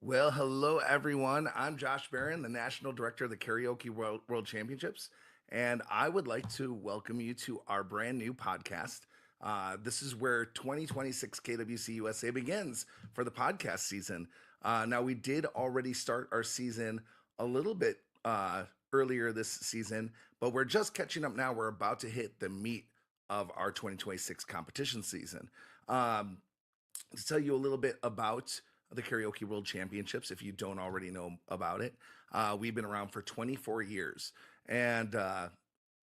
Well, hello everyone. I'm Josh Baron, the National Director of the Karaoke World Championships, and I would like to welcome you to our brand new podcast. This is where 2026 KWCUSA begins for the podcast season. Now, we did already start our season a little bit earlier this season, but we're just catching up now. We're about to hit the meat of our 2026 competition season. Um, to tell you a little bit about the Karaoke World Championships, if you don't already know about it, we've been around for 24 years, and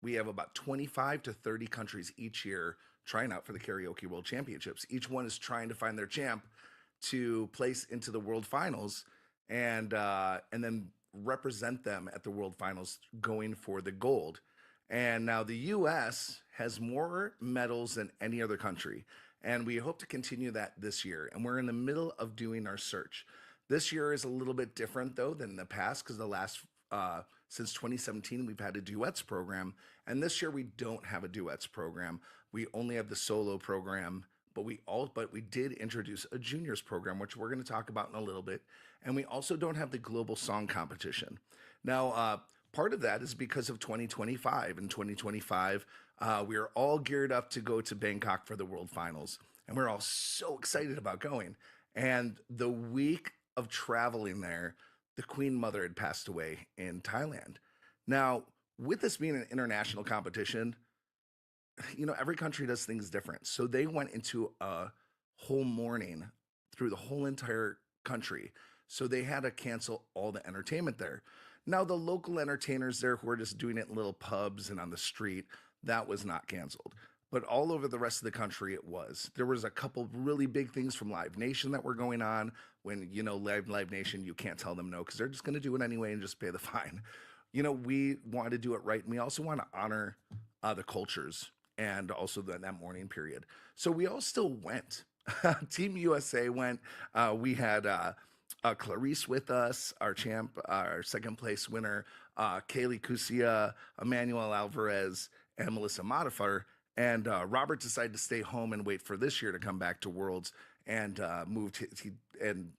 we have about 25 to 30 countries each year trying out for the Karaoke World Championships. Each one is trying to find their champ to place into the World Finals, and then represent them at the World Finals, going for the gold. And now the U.S. has more medals than any other country, and we hope to continue that this year. And we're in the middle of doing our search. This year is a little bit different though than the past, because the last since 2017 we've had a duets program, and this year we don't have a duets program. We only have the solo program, but we did introduce a juniors program, which we're going to talk about in a little bit. And we also don't have the global song competition. Now, part of that is because of 2025. In 2025, we are all geared up to go to Bangkok for the World Finals, and we're all so excited about going. And the week of traveling there, the Queen Mother had passed away in Thailand. Now, with this being an international competition, every country does things different. So they went into a whole mourning through the whole entire country. So they had to cancel all the entertainment there. Now, the local entertainers there who are just doing it in little pubs and on the street, that was not canceled. But all over the rest of the country, it was. There was a couple really big things from Live Nation that were going on. When, Live Nation, you can't tell them no, because they're just going to do it anyway and just pay the fine. We want to do it right. And we also want to honor the cultures, and also that morning period. So we all still went. Team USA went. We had Clarice with us, our champ, our second place winner, KWCUSA, Emmanuel Alvarez, and Melissa Modifer. And Robert decided to stay home and wait for this year to come back to Worlds, and moved. And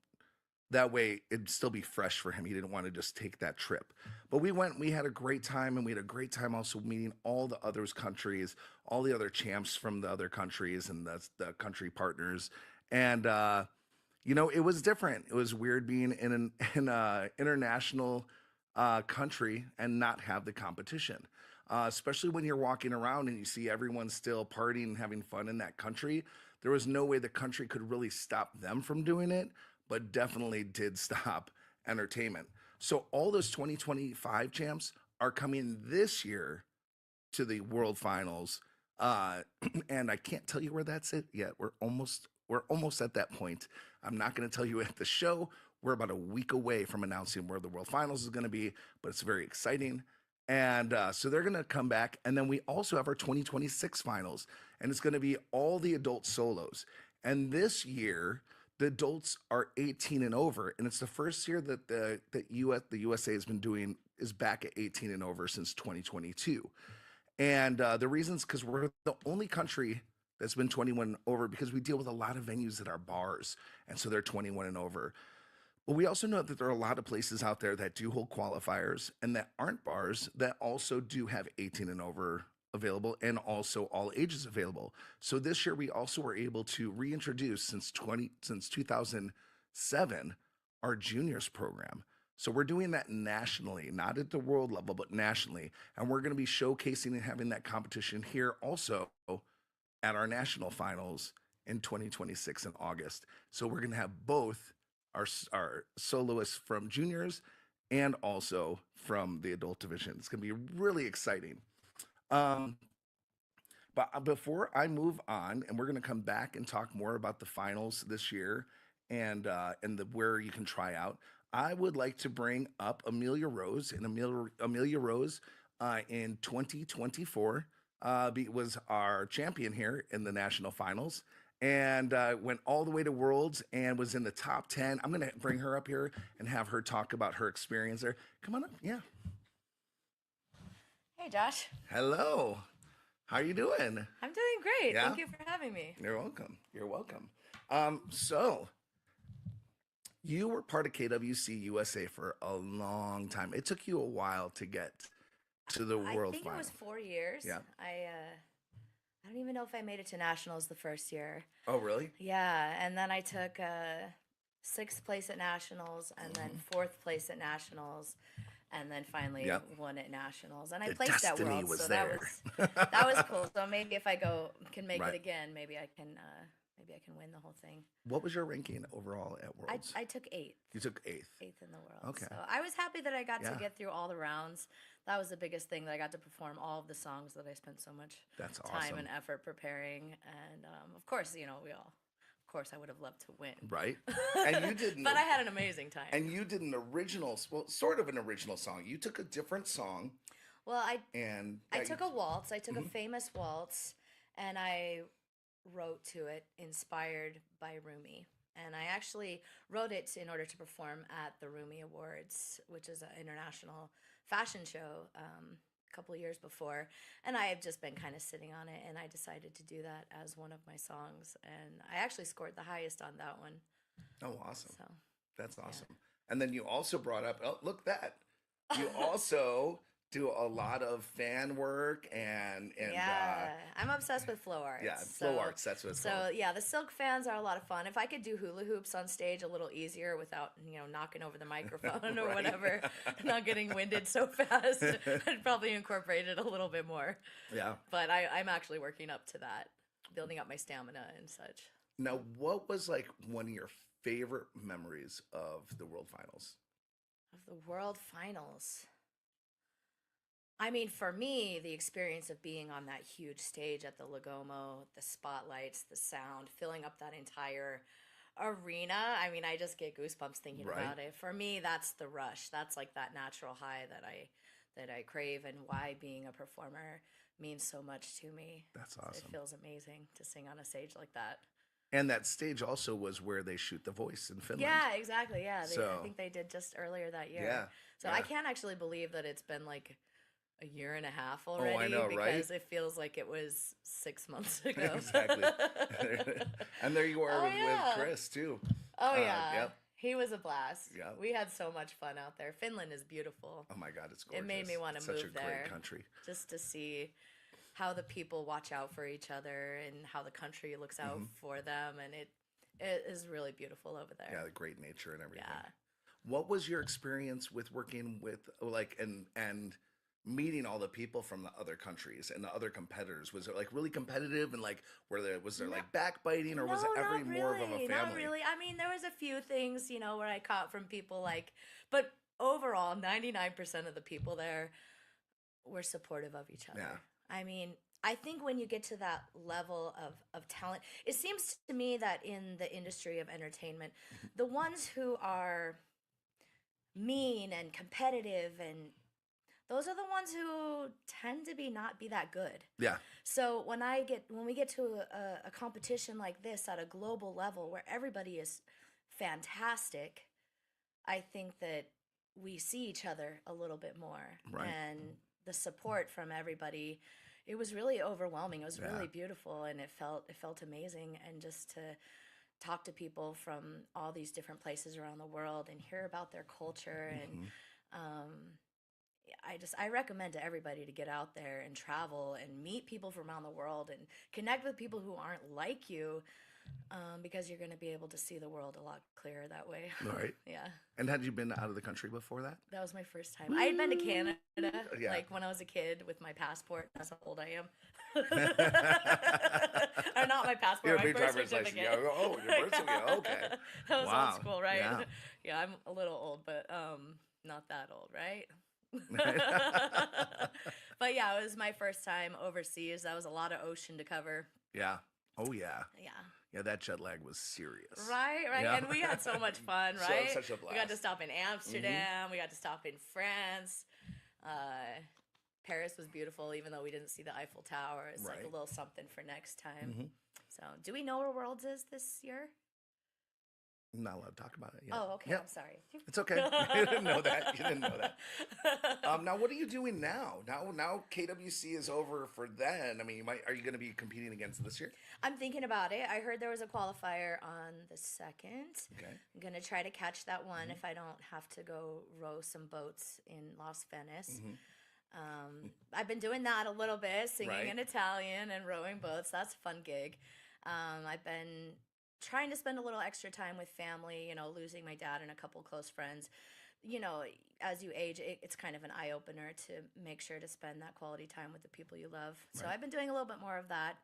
that way it'd still be fresh for him. He didn't want to just take that trip. But we went, we had a great time, and we had a great time also meeting all the others countries, all the other champs from the other countries, and the country partners. And it was different. It was weird being in a international country and not have the competition. Especially when you're walking around and you see everyone still partying and having fun in that country. There was no way the country could really stop them from doing it, but definitely did stop entertainment. So all those 2025 champs are coming this year to the World Finals, uh, and I can't tell you where that's it yet. We're almost at that point. I'm not going to tell you at the show. We're about a week away from announcing where the World Finals is going to be, but it's very exciting. And so they're going to come back, and then we also have our 2026 finals, and it's going to be all the adult solos. And this year, the adults are 18 and over, and it's the first year that the USA has been doing is back at 18 and over since 2022. And the reasons, because we're the only country that's been 21 over, because we deal with a lot of venues that are bars, and so they're 21 and over. But we also know that there are a lot of places out there that do hold qualifiers and that aren't bars that also do have 18 and over available, and also all ages available. So this year we also were able to reintroduce, since 2007, our juniors program. So we're doing that nationally, not at the world level, but nationally. And we're going to be showcasing and having that competition here also at our national finals in 2026 in August. So we're going to have both our soloists from juniors and also from the adult division. It's going to be really exciting. Um, but before I move on, and we're going to come back and talk more about the finals this year, and where you can try out, I would like to bring up Amelia Rose. And Amelia Rose, in 2024, was our champion here in the national finals, and went all the way to Worlds and was in the top 10. I'm going to bring her up here and have her talk about her experience there. Come on up. Yeah. Hey, Josh. Hello. How are you doing? I'm doing great. Yeah. Thank you for having me. You're welcome. You're welcome. So You were part of KWC USA for a long time. It took you a while to get to the I world think it was final. 4 years. Yeah. I don't even know if I made it to nationals the first year. Oh, really? Yeah, and then I took sixth place at nationals, and then Hmm. fourth place at nationals, and then finally Yep. won at nationals. And I The placed at destiny worlds, was so there. that was cool. So maybe if I go can make it Right. again, maybe I can win the whole thing. What was your ranking overall at Worlds? I took eighth. You took eighth. Eighth in the world. Okay. So I was happy that I got to Yeah. get through all the rounds. That was the biggest thing, that I got to perform all of the songs that I spent so much That's time awesome. and effort preparing. And of course, of course, I would have loved to win. Right. And you did But I had an amazing time. and you did an original, well, sort of an original song. You took a different song Well, and I yeah, took a waltz. I took a Mhm. famous waltz, and I wrote to it inspired by Rumi. And I actually wrote it in order to perform at the Rumi Awards, which is an international fashion show, a couple of years before. And I have just been kind of sitting on it, and I decided to do that as one of my songs. And I actually scored the highest on that one. Oh, awesome. So, That's yeah. awesome. And then you also brought up, oh, look that. You also do a lot of fan work and Yeah, I'm obsessed with flow arts. yeah, flow arts, that's what it's So called. yeah, the silk fans are a lot of fun. If I could do hula hoops on stage a little easier without knocking over the microphone or Right. whatever, not getting winded so fast, I'd probably incorporate it a little bit more. Yeah. But I'm actually working up to that, building up my stamina and such. Now, what was like one of your favorite memories of the World Finals? Of the World Finals. I mean, for me, the experience of being on that huge stage at the Legomo, the spotlights, the sound, filling up that entire arena. I mean, I just get goosebumps thinking Right. about it. For me, that's the rush. That's like that natural high that I crave, and why being a performer means so much to me. That's It awesome. feels amazing to sing on a stage like that. And that stage also was where they shoot The Voice in Finland. Yeah, exactly. Yeah, I So, think they did just earlier that year. yeah. So I Yeah. can't actually believe that it's been like a year and a half Oh, I already, know, right? because it feels like it was 6 months ago. Exactly. And there you are Oh, with yeah. Chris too. Oh yeah. Yep. He was a blast. Yep. We had so much fun out there. Finland is beautiful. Oh my God, it's gorgeous. It made me want to Such move a great there country. just to see how the people watch out for each other and how the country looks out Mhm. for them, and it is really beautiful over there. Yeah, the great nature and everything. Yeah. What was your experience with working with like and meeting all the people from the other countries and the other competitors? Was it like really competitive and like was there No, like backbiting, or was it no, every not more of a really. family? Not really. I mean, there was a few things, where I caught from people but overall, 99% of the people there were supportive of each other. Yeah. I mean, I think when you get to that level of talent, it seems to me that in the industry of entertainment, the ones who are mean and competitive, and those are the ones who tend to not be that good. Yeah. So when we get to a competition like this at a global level where everybody is fantastic, I think that we see each other a little bit more, Right. and the support from everybody. It was really overwhelming. It was Yeah. really beautiful, and it felt amazing. And just to talk to people from all these different places around the world and hear about their culture, and Mhm. um, I recommend to everybody to get out there and travel and meet people from around the world and connect with people who aren't like you, because you're going to be able to see the world a lot clearer that way. All right. Yeah, And had you been out of the country before that? that was my first time. I had been to Canada, Yeah. like when I was a kid with my passport. That's how old I am. Or not my passport, Your my big birth driver's license. certificate. Yeah. Oh, your birth certificate. Okay. That was Wow. old school, right? Yeah. Yeah, I'm a little old, but not that old, right? But yeah, it was my first time overseas. That was a lot of ocean to cover. Yeah. Oh yeah. Yeah. Yeah, that jet lag was serious. Right. Yeah. And we had so much fun, So- right? such a We got to blast. Mm-hmm. stop in Amsterdam. We got to stop in France. Paris was beautiful, even though we didn't see the Eiffel Tower. It's like Right. a little something for next time. Mhm. So, do we know where Worlds is this year? I'm not allowed to talk about it yet. Oh, okay. Yep. I'm sorry. It's okay. You didn't know that. You didn't know that. Now, what are you doing now? Now KWC is over for then. I mean, are you going to be competing against this year? I'm thinking about it. I heard there was a qualifier on the 2nd. Okay. I'm going to try to catch that one Mm-hmm. if I don't have to go row some boats in Las Vegas. Mm-hmm. I've been doing that a little bit, singing Right. in Italian and rowing boats. That's a fun gig. I've been trying to spend a little extra time with family, losing my dad and a couple close friends. As you age, it's kind of an eye opener to make sure to spend that quality time with the people you love. So Right. I've been doing a little bit more of that.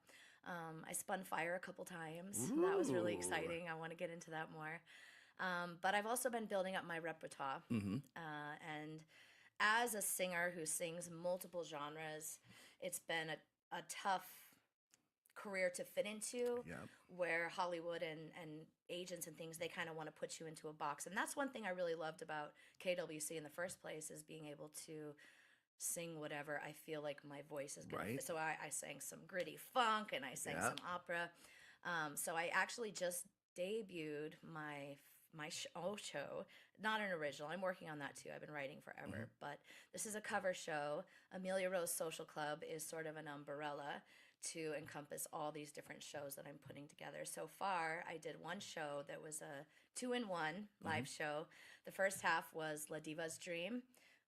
I spun fire a couple times. That was really Ooh. exciting. I want to get into that more. But I've also been building up my repertoire. Mm-hmm. And as a singer who sings multiple genres, it's been a tough career to fit into, Yeah. where Hollywood and agents and things, they kind of want to put you into a box. And that's one thing I really loved about KWC in the first place, is being able to sing whatever I feel like my voice is going to Right. fit. So I sang some gritty funk and I sang Yeah. some opera. So I actually just debuted my show, not an original. I'm working on that too. I've been writing forever, but this is a cover show. Amelia Rose Social Club is sort of an umbrella to encompass all these different shows that I'm putting together. So far, I did one show that was a 2-in-1 live show. The first half was La Diva's Dream,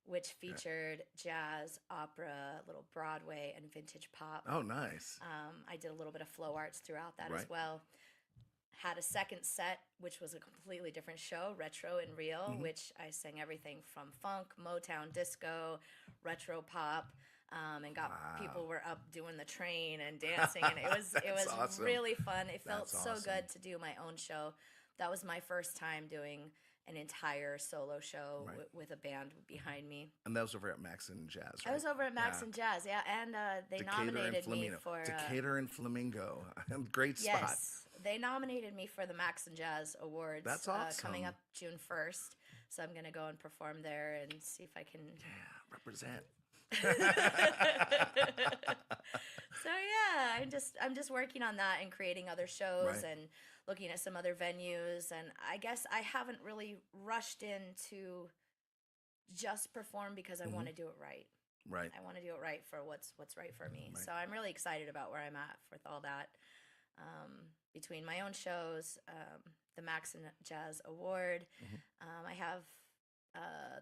which featured jazz, opera, little Broadway, and vintage pop. Oh, nice. I did a little bit of flow arts throughout that as Right. well. Had a second set, which was a completely different show, retro and real, which I sang everything from funk, Motown, disco, retro pop, and got people were up doing the train and dancing, and it was awesome. really fun. It felt That's so awesome. good to do my own show. That was my first time doing an entire solo show Right. with a band behind me. And that was over at Max and Jazz, right? I was over at Max Yeah. and Jazz, yeah, and they Decatur and nominated me Flamingo. for Decatur and Flamingo. Great spot. yes, they nominated me for the Max and Jazz Awards. That's Coming awesome. up June 1st, so I'm gonna go and perform there and see if I can. Yeah, represent. So yeah, I'm just working on that and creating other shows Right. and looking at some other venues, and I guess I haven't really rushed in to just perform because I want to do it right. Right. I want to do it right for what's right for me. Right. So I'm really excited about where I'm at with all that. Between my own shows, the Max and Jazz Award, I have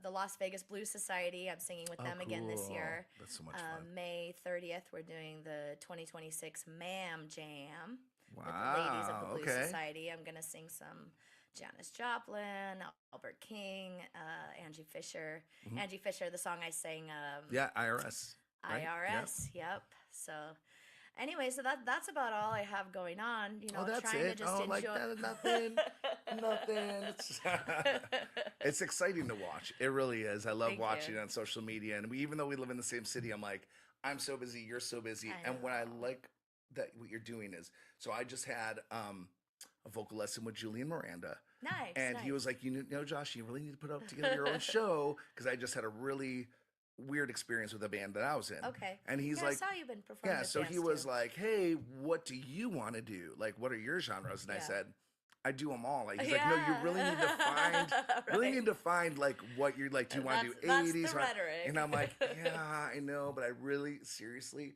the Las Vegas Blues Society. I'm singing with them again this cool. year. That's so much fun. May 30th, we're doing the 2026 Ma'am Jam with the Wow. ladies of the Blues Okay. Society. I'm gonna sing some Janis Joplin, Albert King, Angie Fisher. Angie Fisher, the song I sang. Yeah, IRS. right? IRS. Yep. So, anyway, so that's about all I have going on. Oh, that's trying it. to just Oh, enjoy. like that, nothing. Nothing. It's exciting to watch. It really is. I love Thank watching you. it on social media. And even though we live in the same city, I'm like, I'm so busy. You're so busy. I And what I know. like that what you're doing is, so I just had a vocal lesson with Julian Miranda. Nice. And he nice. was like, Josh, you really need to put up together your own show, because I just had a really weird experience with a band that I was in. Okay. And he's Yeah, like, I saw you've been performing. yeah, with so bands he was too. like, hey, what do you want to do? Like, what are your genres? And I Yeah. said, I do them all. Like, he's like, no, you really need to find, really Right. need to find like what you're like. Do you want to do That's 80s? the rhetoric. And I'm like, yeah, I know, but I really seriously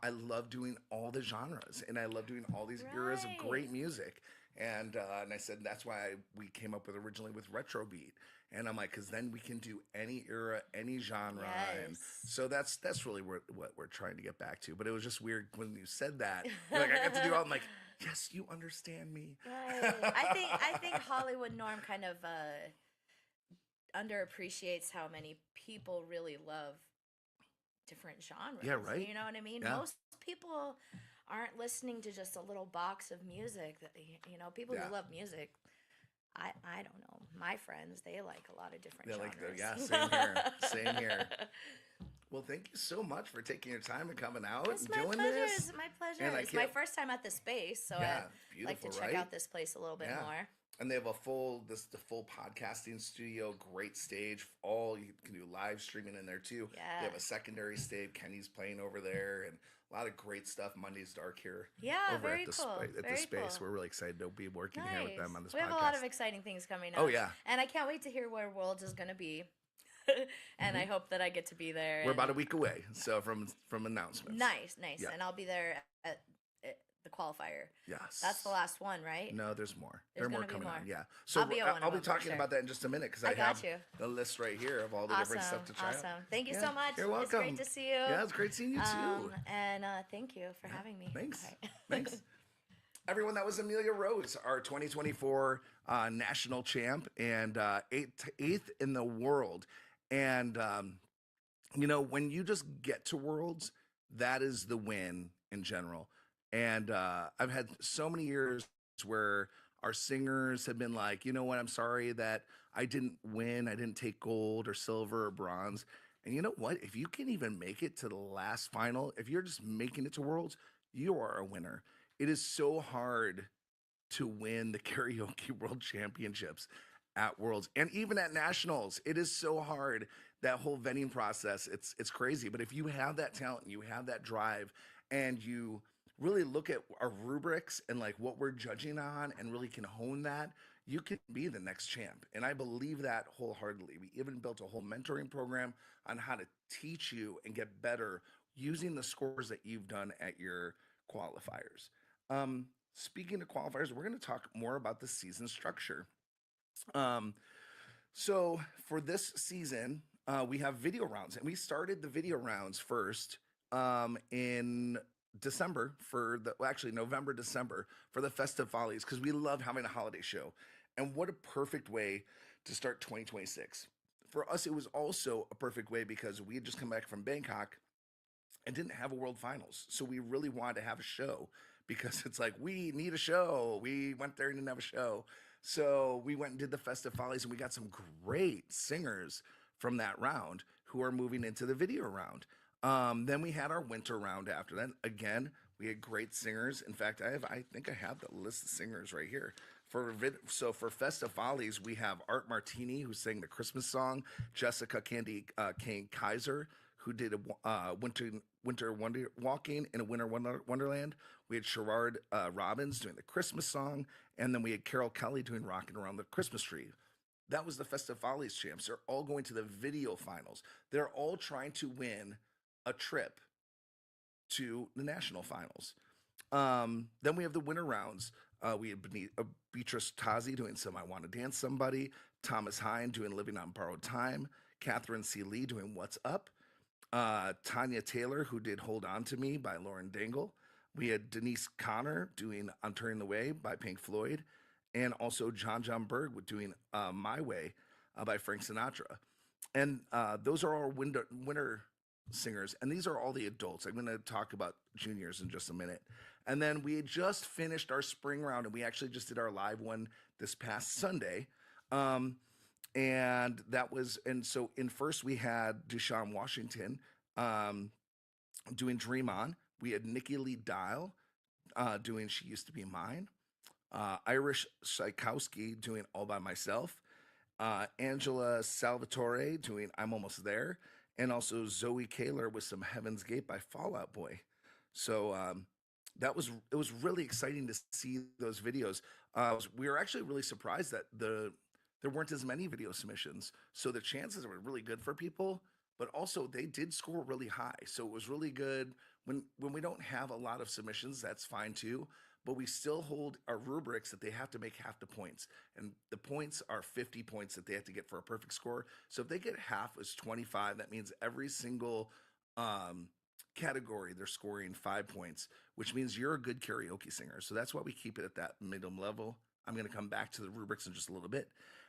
I love doing all the genres, and I love doing all these eras of great Right. music. And I said that's why we came up with originally with retro beat. And I'm like, because then we can do any era, any genre, and Yes. so that's really what we're trying to get back to. But it was just weird when you said that. Like I got to do all. I'm like, yes, you understand me. Right. I think Hollywood norm kind of underappreciates how many people really love different genres. Yeah, right. You know what I mean? Yeah. Most people aren't listening to just a little box of music. That people Yeah. who love music. I don't know. My friends, they like a lot of different They're genres. like, yeah, same here, same here. Well, thank you so much for taking your time and coming out It's and my doing pleasure. this. It's my pleasure. And I It's my can't- first time at the space, so Yeah, I'd like to beautiful, check right? out this place a little bit Yeah. more. and they have the full podcasting studio, great stage. All you can do live streaming in there too. They Yeah. have a secondary stage. Kenny's playing over there, and a lot of great stuff. Monday's Dark here Yeah, over very cool. at the Very space. cool. We're really excited to be working here with them Nice. on this We have a lot of podcast. exciting things coming Oh up. yeah. And I can't wait to hear where Worlds is going to be. And I hmm hope that I get to be there. We're And about a week away, so from announcements. nice, nice. Yeah. And I'll be there at the qualifier. Yes. That's the last one, right? No, there's more. There's There are more gonna be coming on. more. Yeah. So I'll be at one I'll of be them for talking sure. about that in just a minute because I I got have you. the list right here of all the different stuff to try Awesome. out. Thank you Yeah, so much. you're welcome. It's great to see you. Yeah, it's great seeing you too. And thank you for having me. Thanks. All right. Thanks. Everyone, that was Amelia Rose, our 2024 national champ and eighth in the world. And, when you just get to Worlds, that is the win in general. And I've had so many years where our singers have been like, you know what, I'm sorry that I didn't win. I didn't take gold or silver or bronze. And you know what? If you can even make it to the last final, if you're just making it to Worlds, you are a winner. It is so hard to win the Karaoke World Championships at Worlds and even at Nationals. It is so hard. That whole vetting process, it's crazy. But if you have that talent, and you have that drive, and you really look at our rubrics and like what we're judging on and really can hone that, you can be the next champ. And I believe that wholeheartedly. We even built a whole mentoring program on how to teach you and get better using the scores that you've done at your qualifiers. Speaking of qualifiers, we're going to talk more about the season structure. Um, so for this season, we have video rounds, and we started the video rounds first in December actually November, December for the Festive Follies because we love having a holiday show, and what a perfect way to start 2026. For us, it was also a perfect way because we had just come back from Bangkok and didn't have a World Finals, so we really wanted to have a show because it's like we need a show. We went there and didn't have a show. So we went and did the Festive Follies, and we got some great singers from that round who are moving into the video round. Then we had our winter round after that. Again, we had great singers. In fact, I think I have the list of singers right here. So for Festive Follies, we have Art Martini, who sang the Christmas song, Jessica Candy Kane Kaiser, who did a winter walking in a wonderland. We had Sherrod Robbins doing the Christmas song, and then we had Carol Kelly doing Rockin' Around the Christmas Tree. That was the Festive Follies champs. They're all going to the video finals. They're all trying to win a trip to the national finals. Then we have the winter rounds. We had Beatrice Tazi doing Some I Want to Dance Somebody, Thomas Hine doing Living on Borrowed Time, Catherine C. Lee doing What's Up, Tanya Taylor, who did Hold On to Me by Lauren Daigle. We had Denise Connor doing I'm Turning the Way by Pink Floyd, and also John Berg with doing My Way by Frank Sinatra. And those are our winter singers, and these are all the adults. I'm going to talk about juniors in just a minute. And then we had just finished our spring round, and we actually just did our live one this past Sunday. So in first we had Deshaun Washington doing Dream On. We had Nikki Lee Dial doing She Used to Be Mine. Irish Tchaikovsky doing All by Myself. Angela Salvatore doing I'm Almost There. And also Zoe Kaler with some Heaven's Gate by Fall Out Boy. So it was really exciting to see those videos. We were actually really surprised that there weren't as many video submissions. So the chances were really good for people, but also they did score really high. So it was really good. When we don't have a lot of submissions, that's fine too. But we still hold our rubrics that they have to make half the points. And the points are 50 points that they have to get for a perfect score. So if they get half is 25, that means every single category they're scoring 5 points, which means you're a good karaoke singer. So that's why we keep it at that middle level. I'm going to come back to the rubrics in just a little bit.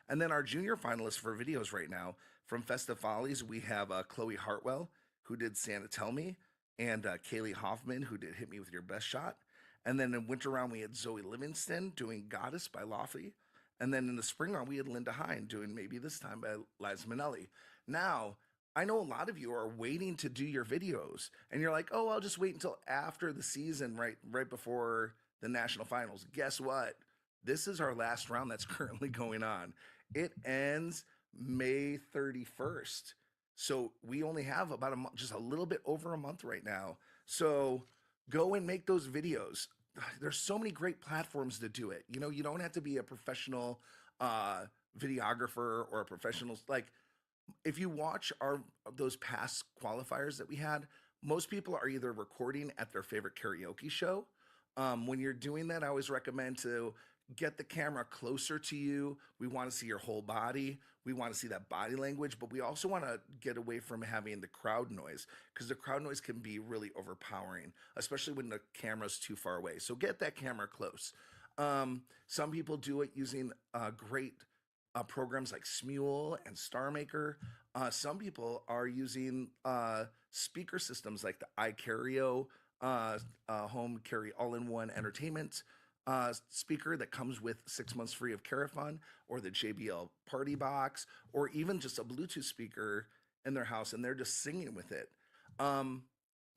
And then our junior finalists for videos right now from Festive Follies, we have Chloe Hartwell, who did Santa Tell Me, and Kaylee Hoffman, who did Hit Me With Your Best Shot. And then in winter round, we had Zoe Livingston doing Goddess by Lofty. And then in the spring round, we had Linda Hine doing Maybe This Time by Liza Minnelli. Now, I know a lot of you are waiting to do your videos, and you're like, oh, I'll just wait until after the season, right before the national finals. Guess what? This is our last round that's currently going on. It ends May 31st. So we only have about a month, just a little bit over a month right now. So go and make those videos. There's so many great platforms to do it. You know, you don't have to be a professional uh videographer or a professional, like, if you watch our those past qualifiers that we had, most people are either recording at their favorite karaoke show. When you're doing that, I always recommend to get the camera closer to you. We want to see your whole body. We want to see that body language, but we also want to get away from having the crowd noise, because the crowd noise can be really overpowering, especially when the camera's too far away. So get that camera close. Some people do it using great programs like Smule and Star Maker. Some people are using speaker systems like the iKarao home carry all-in-one entertainment speaker that comes with 6 months free of Carafun, or the JBL PartyBox, or even just a Bluetooth speaker in their house, and they're just singing with it. Um,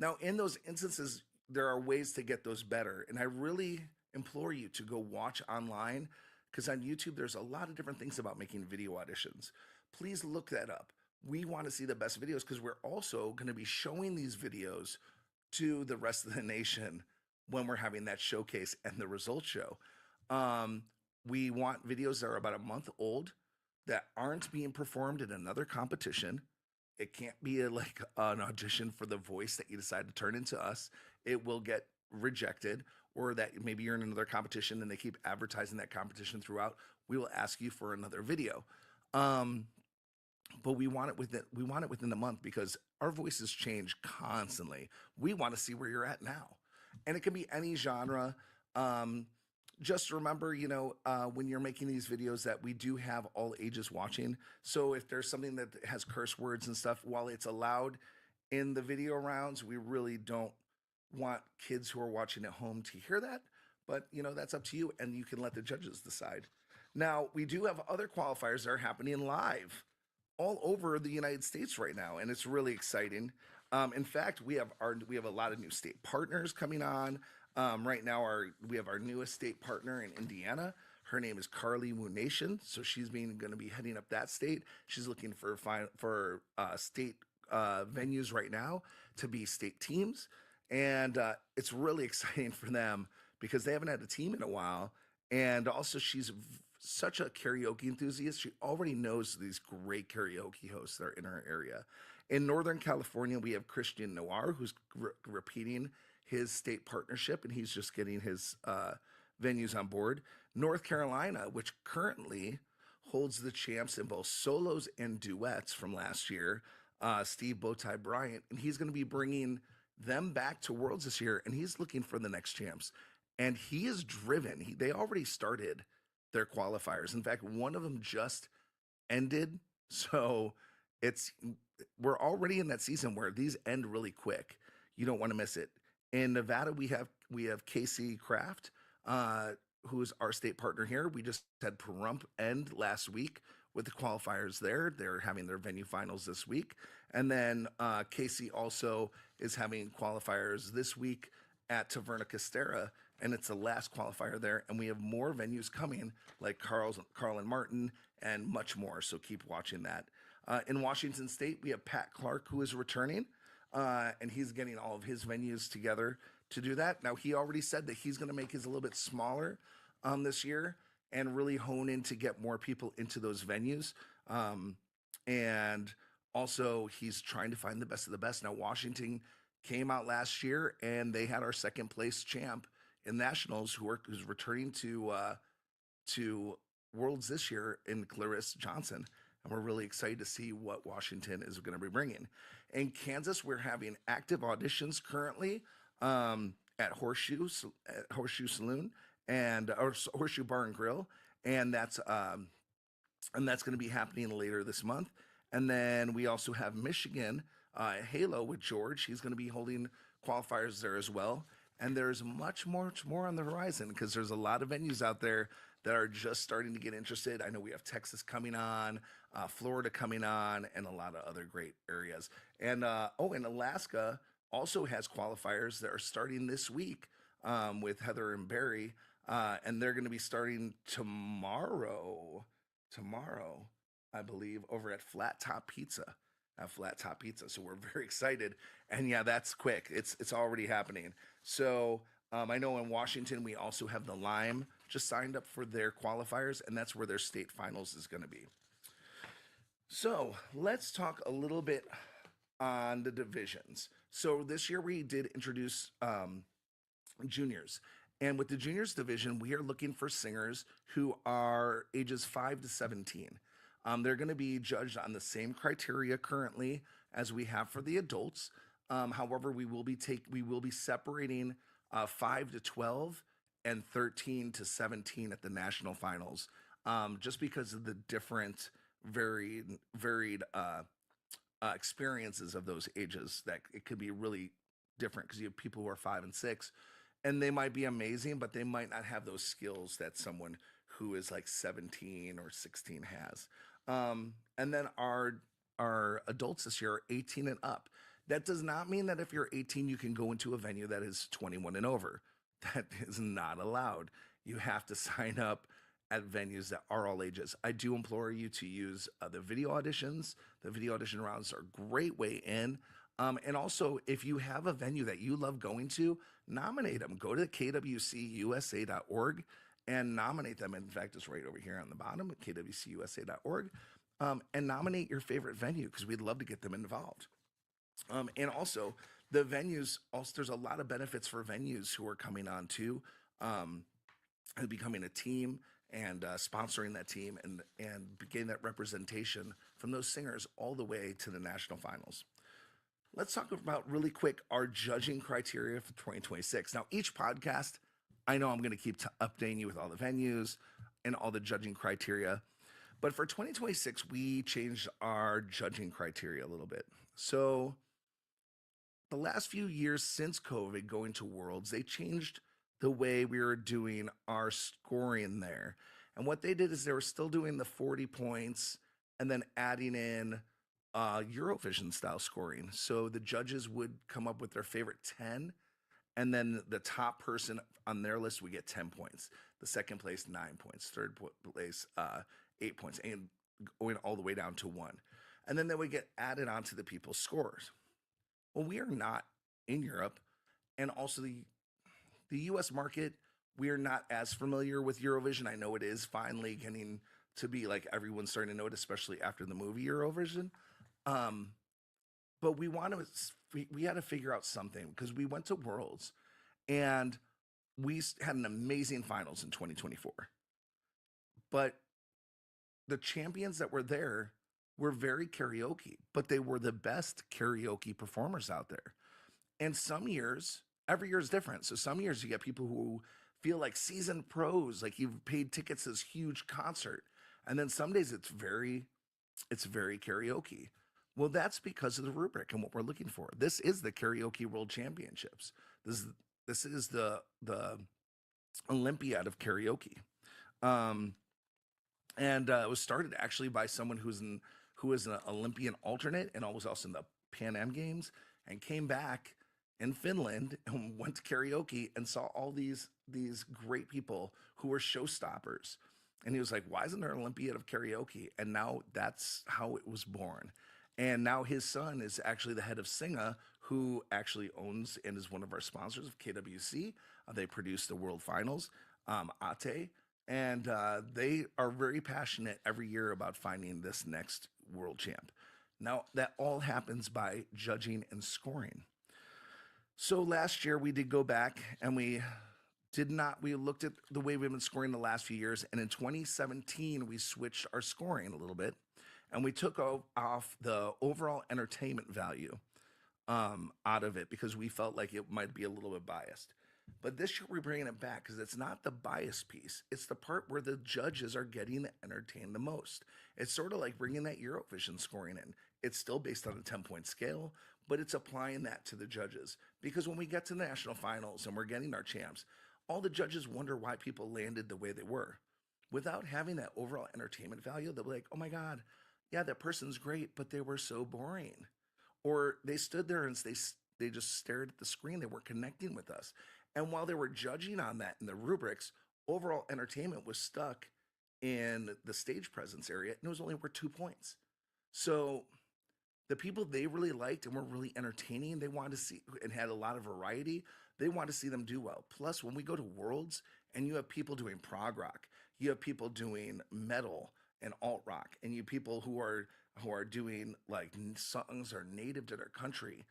Now, in those instances, there are ways to get those better, and I really implore you to go watch online, because on YouTube there's a lot of different things about making video auditions. Please look that up. We want to see the best videos, because we're also going to be showing these videos to the rest of the nation when we're having that showcase and the results show. Um, we want videos that are about a month old, that aren't being performed in another competition. It can't be like an audition for the voice that you decide to turn into us. It will get rejected, or that maybe you're in another competition and they keep advertising that competition throughout. We will ask you for another video. Um, but we want it within the month, because our voices change constantly. We want to see where you're at now, and it can be any genre. um just remember, when you're making these videos, that we do have all ages watching. So if there's something that has curse words and stuff, while it's allowed in the video rounds, we really don't want kids who are watching at home to hear that. But that's up to you, and you can let the judges decide. Now, we do have other qualifiers that are happening live all over the United States right now, and it's really exciting. In fact, we have a lot of new state partners coming on. Right now, our we have our newest state partner in Indiana. Her name is Carly Wu Nation, so she's being going to be heading up that state. She's looking for state venues right now to be state teams, and it's really exciting for them, because they haven't had a team in a while. And also, she's such a karaoke enthusiast. She already knows these great karaoke hosts that are in our area. In Northern California, we have Christian Noir, who's repeating his state partnership, and he's just getting his venues on board. North Carolina, which currently holds the champs in both solos and duets from last year, Steve Bowtie Bryant, and he's going to be bringing them back to Worlds this year, and he's looking for the next champs. And he is driven. They already started their qualifiers. In fact, one of them just ended. So it's we're already in that season where these end really quick. You don't want to miss it. In Nevada, we have Casey Kraft, who's our state partner here. We just had Pahrump end last week with the qualifiers there. They're having their venue finals this week. And then Casey also is having qualifiers this week at Taverna Castera, and it's the last qualifier there. And we have more venues coming, like Carl and Martin, and much more. So keep watching that. In Washington State, we have Pat Clark, who is returning, and he's getting all of his venues together to do that. Now, he already said that he's going to make his a little bit smaller this year, and really hone in to get more people into those venues. And also, he's trying to find the best of the best. Now, Washington came out last year, and they had our second place champ in nationals, who's returning to Worlds this year, in Clarisse Johnson. And we're really excited to see what Washington is going to be bringing. In Kansas, we're having active auditions currently at Horseshoe Saloon, or Horseshoe Bar and Grill, and that's going to be happening later this month. And then we also have Michigan, Halo with George. He's going to be holding qualifiers there as well. And there's much more on the horizon, because there's a lot of venues out there that are just starting to get interested. I know we have Texas coming on, Florida coming on, and a lot of other great areas. And and Alaska also has qualifiers that are starting this week with Heather and Barry. And they're going to be starting tomorrow. Tomorrow, I believe, over at Flat Top Pizza. At Flat Top Pizza. So we're very excited. And yeah, that's quick. It's already happening. So I know in Washington we also have the Lime just signed up for their qualifiers, and that's where their state finals is going to be. So let's talk a little bit on the divisions. So this year we did introduce juniors. And with the juniors division, we are looking for singers who are ages 5 to 17. They're going to be judged on the same criteria currently as we have for the adults. However, we will be separating 5 to 12 and 13 to 17 at the national finals, just because of the different varied experiences of those ages. That it could be really different because you have people who are 5 and 6, and they might be amazing, but they might not have those skills that someone who is like 17 or 16 has. And then our adults this year are 18 and up. That does not mean that if you're 18, you can go into a venue that is 21 and over. That is not allowed. You have to sign up at venues that are all ages. I do implore you to use the video auditions. The video audition rounds are a great way in. And also, if you have a venue that you love going to, nominate them. Go to kwcusa.org and nominate them. In fact, it's right over here on the bottom at kwcusa.org. And nominate your favorite venue because we'd love to get them involved. And also, the venues, also, there's a lot of benefits for venues who are coming on too, and becoming a team and sponsoring that team and getting that representation from those singers all the way to the national finals. Let's talk about really quick our judging criteria for 2026. Now, each podcast, I know I'm going to keep updating you with all the venues and all the judging criteria. But for 2026, we changed our judging criteria a little bit. So, the last few years since COVID going to Worlds, they changed the way we were doing our scoring there. And what they did is they were still doing the 40 points and then adding in Eurovision style scoring. So the judges would come up with their favorite 10, and then the top person on their list would get 10 points. The second place, 9 points. Third place, 8 points, and going all the way down to 1. And then they would get added onto the people's scores. Well, we are not in Europe, and also the US market, we are not as familiar with Eurovision. I know it is finally getting to be like everyone's starting to know it, especially after the movie Eurovision. Um, but we had to figure out something because we went to Worlds and we had an amazing finals in 2024. But the champions that were there were very karaoke, but they were the best karaoke performers out there. And some years, every year is different. So some years you get people who feel like seasoned pros, like you've paid tickets to this huge concert. And then some days it's very karaoke. Well, that's because of the rubric and what we're looking for. This is the Karaoke World Championships. This is the Olympiad of karaoke. Um, and it was started actually by someone who is an Olympian alternate and was also in the Pan Am Games, and came back in Finland and went to karaoke and saw all these great people who were showstoppers. And he was like, "Why isn't there an Olympiad of karaoke?" And now that's how it was born. And now his son is actually the head of Singa, who actually owns and is one of our sponsors of KWC. They produce the World Finals, Ate, and they are very passionate every year about finding this next world champ. Now, that all happens by judging and scoring. So last year we did go back and we looked at the way we've been scoring the last few years. And in 2017, we switched our scoring a little bit and we took off the overall entertainment value out of it because we felt like it might be a little bit biased. But this year we're bringing it back because it's not the bias piece. It's the part where the judges are getting entertained the most. It's sort of like bringing that Eurovision scoring in. It's still based on a 10-point scale, but it's applying that to the judges. Because when we get to the national finals and we're getting our champs, all the judges wonder why people landed the way they were. Without having that overall entertainment value, they'll be like, "Oh my God, yeah, that person's great, but they were so boring." Or they stood there and they just stared at the screen. They weren't connecting with us. And while they were judging on that in the rubrics, Overall entertainment was stuck in the stage presence area, and it was only worth 2 points. So the people they really liked and were really entertaining, they wanted to see and had a lot of variety. They wanted to see them do well. Plus, when we go to worlds and you have people doing prog rock, you have people doing metal and alt rock, and you people who are doing like songs are native to their country.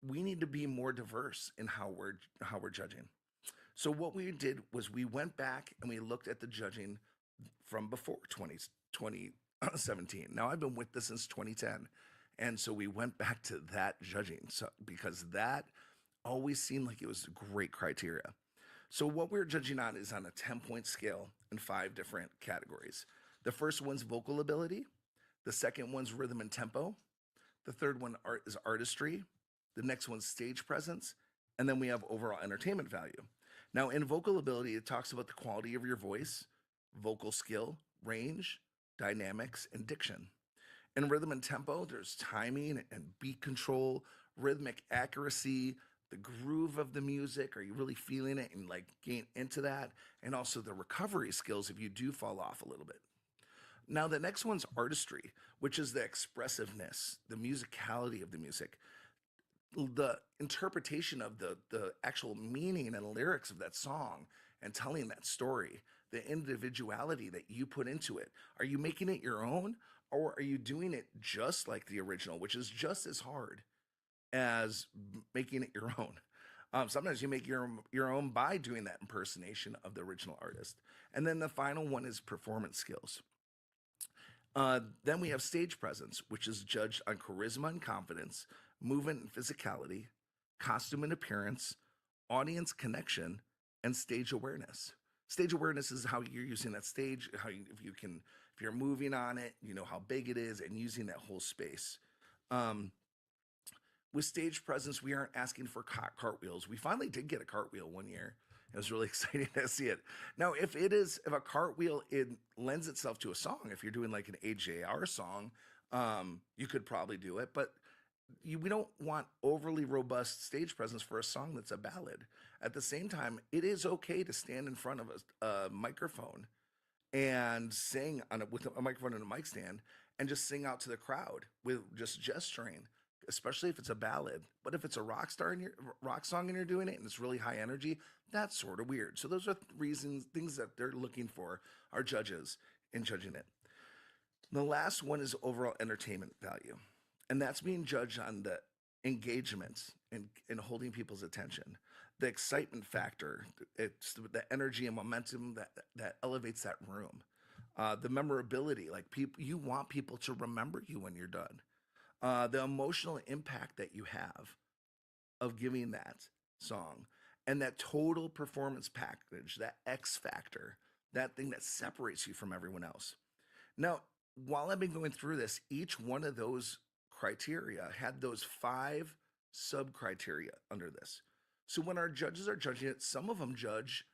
We need to be more diverse in how we're judging. So what we did was we went back and we looked at the judging from before 2017. Now I've been with this since 2010. And so we went back to that judging, so because that always seemed like it was great criteria. So what we're judging on is on a 10-point scale in 5 different categories. The first one's vocal ability, the second one's rhythm and tempo, the third one is artistry, the next one's stage presence, and then we have overall entertainment value. Now, in vocal ability, it talks about the quality of your voice, vocal skill, range, dynamics, and diction. In rhythm and tempo, there's timing and beat control, rhythmic accuracy, the groove of the music. Are you really feeling it and like gain into that? And also the recovery skills if you do fall off a little bit. Now, the next one's artistry, which is the expressiveness, the musicality of the music, the interpretation of the actual meaning and lyrics of that song and telling that story, the individuality that you put into it. Are you making it your own, or are you doing it just like the original, which is just as hard as making it your own? Sometimes you make your own by doing that impersonation of the original artist. And then the final one is performance skills. Then we have stage presence, which is judged on charisma and confidence, movement and physicality, costume and appearance, audience connection, and stage awareness. Stage awareness is how you're using that stage, if you're moving on it, you know how big it is, and using that whole space. Um, with stage presence, we aren't asking for cartwheels. We finally did get a cartwheel one year. It was really exciting to see it. Now, if a cartwheel, it lends itself to a song. If you're doing like an AJR song, you could probably do it. But we don't want overly robust stage presence for a song that's a ballad. At the same time, it is okay to stand in front of a microphone and sing with a microphone and a mic stand and just sing out to the crowd with just gesturing, especially if it's a ballad. But if it's a rock song and you're doing it and it's really high energy, that's sort of weird. So those are things that they're looking for, our judges, in judging it. The last one is overall entertainment value, and that's being judged on the engagement and holding people's attention, the excitement factor. It's the energy and momentum that elevates that room, the memorability. Like people, you want people to remember you when you're done. The emotional impact that you have of giving that song, and that total performance package, that X factor, that thing that separates you from everyone else. Now, while I've been going through this, each one of those criteria had those 5 sub criteria under this. So when our judges are judging it, some of them judge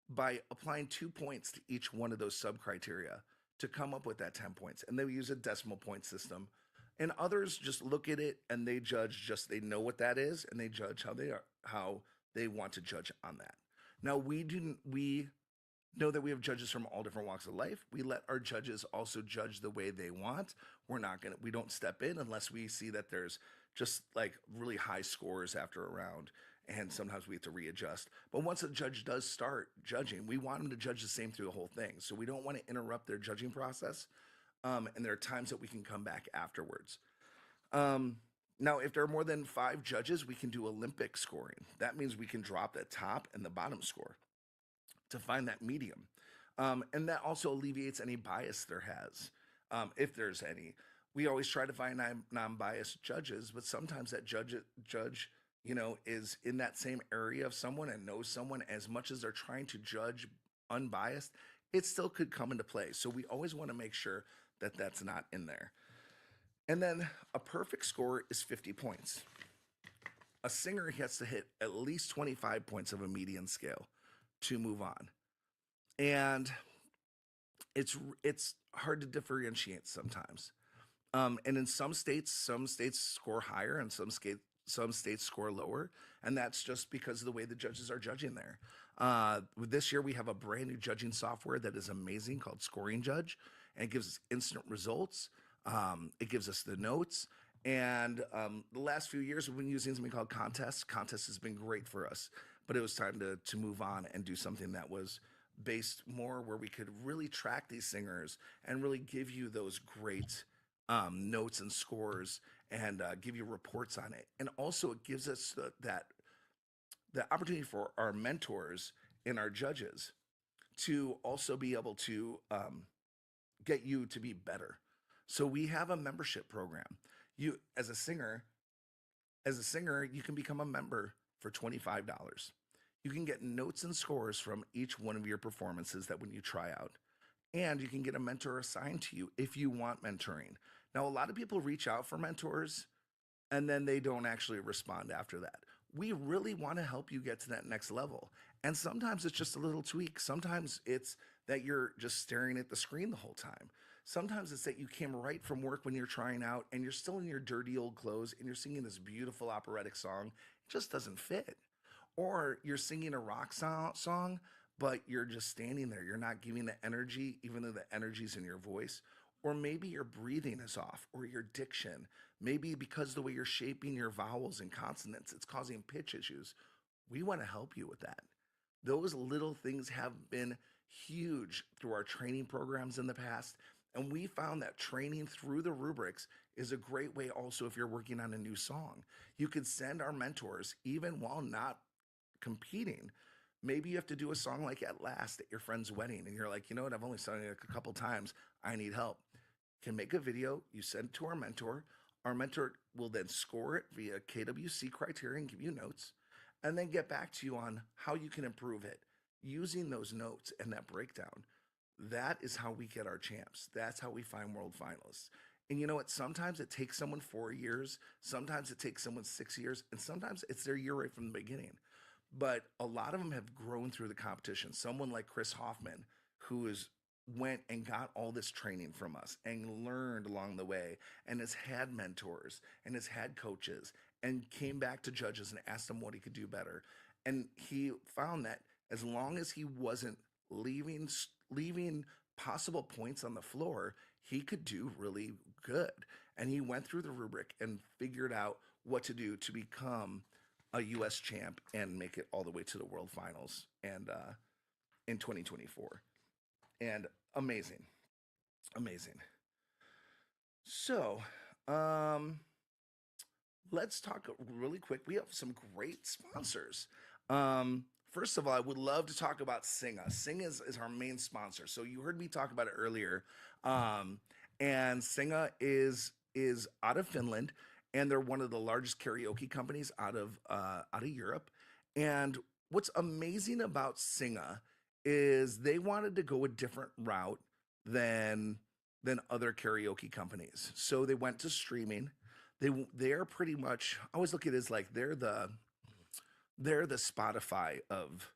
by applying 2 points to each one of those sub criteria to come up with that 10 points. And they use a decimal point system. And others just look at it and they judge, just they know what that is, and they judge how they want to judge on that. Now we know that we have judges from all different walks of life. We let our judges also judge the way they want. We don't step in unless we see that there's just like really high scores after a round, and sometimes we have to readjust. But once a judge does start judging, we want them to judge the same through the whole thing. So we don't want to interrupt their judging process. And there are times that we can come back afterwards. Now, if there are more than 5 judges, we can do Olympic scoring. That means we can drop the top and the bottom score to find that medium. And that also alleviates any bias there has, if there's any. We always try to find non-biased judges, but sometimes that judge, is in that same area of someone and knows someone as much as they're trying to judge unbiased. It still could come into play. So we always want to make sure that that's not in there. And then a perfect score is 50 points. A singer has to hit at least 25 points of a median scale to move on. And it's hard to differentiate sometimes. And in some states score higher, and some states score lower, and that's just because of the way the judges are judging there. This year we have a brand new judging software that is amazing called Scoring Judge, and it gives us instant results. It gives us the notes. And the last few years, we've been using something called contests. Contests has been great for us, but it was time to move on and do something that was based more where we could really track these singers and really give you those great notes and scores and give you reports on it. And also, it gives us the opportunity for our mentors and our judges to also be able to get you to be better. So we have a membership program. You as a singer, you can become a member for $25. You can get notes and scores from each one of your performances that when you try out. And you can get a mentor assigned to you if you want mentoring. Now, a lot of people reach out for mentors and then they don't actually respond after that. We really want to help you get to that next level. And sometimes it's just a little tweak. Sometimes it's that you're just staring at the screen the whole time. Sometimes it's that you came right from work when you're trying out and you're still in your dirty old clothes and you're singing this beautiful operatic song. It just doesn't fit. Or you're singing a rock song, but you're just standing there. You're not giving the energy, even though the energy's in your voice. Or maybe your breathing is off, or your diction. Maybe because the way you're shaping your vowels and consonants, it's causing pitch issues. We want to help you with that. Those little things have been huge through our training programs in the past. And we found that training through the rubrics is a great way also if you're working on a new song. You could send our mentors, even while not competing. Maybe you have to do a song like At Last at your friend's wedding, and you're like, you know what, I've only sung it a couple times. I need help. Can make a video, you send it to our mentor. Our mentor will then score it via KWC criteria and give you notes, and then get back to you on how you can improve it using those notes and that breakdown. That is how we get our champs. That's how we find world finalists. And you know what? Sometimes it takes someone 4 years, sometimes it takes someone 6 years, and sometimes it's their year right from the beginning. But a lot of them have grown through the competition. Someone like Chris Hoffman, who is went and got all this training from us and learned along the way and has had mentors and has had coaches and came back to judges and asked them what he could do better. And he found that as long as he wasn't leaving possible points on the floor, he could do really good. And he went through the rubric and figured out what to do to become a US champ and make it all the way to the world finals and in 2024. And amazing. Amazing. So, um let's talk really quick. We have some great sponsors. First of all, I would love to talk about Singa. Singa is our main sponsor. So you heard me talk about it earlier. Um, and Singa is out of Finland, and they're one of the largest karaoke companies out of Europe. And what's amazing about Singa is they wanted to go a different route than than other karaoke companies. So they went to streaming. They're pretty much, I always look at it as like they're the Spotify of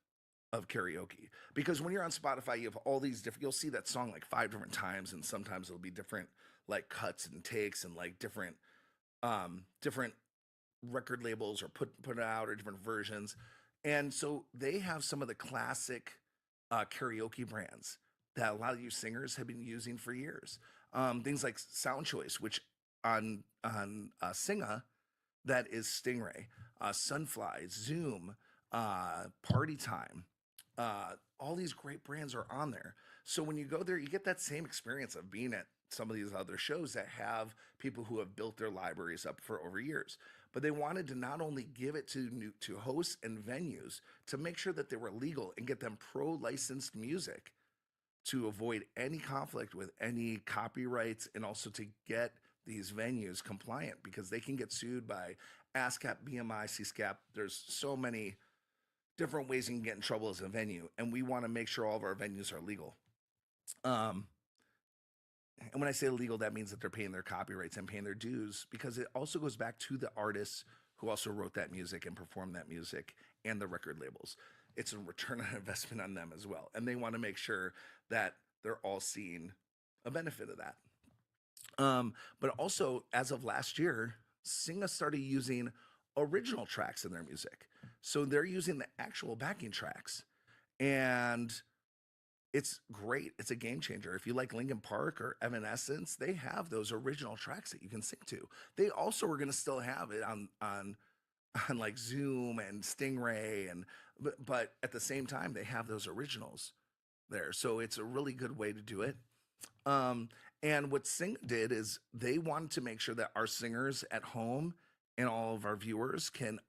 karaoke, because when you're on Spotify you have all these different, you'll see that song like five different times, and sometimes it'll be different like cuts and takes and like different record labels or put it out, or different versions. And so they have some of the classic karaoke brands that a lot of you singers have been using for years. Things like Sound Choice, which on Singa, that is Stingray, Sunfly, Zoom, Party Time. All these great brands are on there. So when you go there, you get that same experience of being at some of these other shows that have people who have built their libraries up for over years. But they wanted to not only give it to hosts and venues to make sure that they were legal and get them pro licensed music to avoid any conflict with any copyrights, and also to get these venues compliant, because they can get sued by ASCAP, BMI, CSCAP. There's so many different ways you can get in trouble as a venue, and we want to make sure all of our venues are legal. Um, and when I say legal, that means that they're paying their copyrights and paying their dues, because it also goes back to the artists who also wrote that music and performed that music, and the record labels. It's a return on investment on them as well. And they want to make sure that they're all seeing a benefit of that. But also, as of last year, Singa started using original tracks in their music. So they're using the actual backing tracks. And it's great. It's a game changer. If you like Linkin Park or Evanescence, they have those original tracks that you can sing to. They also are going to still have it on like Zoom and Stingray, and but at the same time they have those originals there. So it's a really good way to do it. Um, and what Sing did is they wanted to make sure that our singers at home and all of our viewers can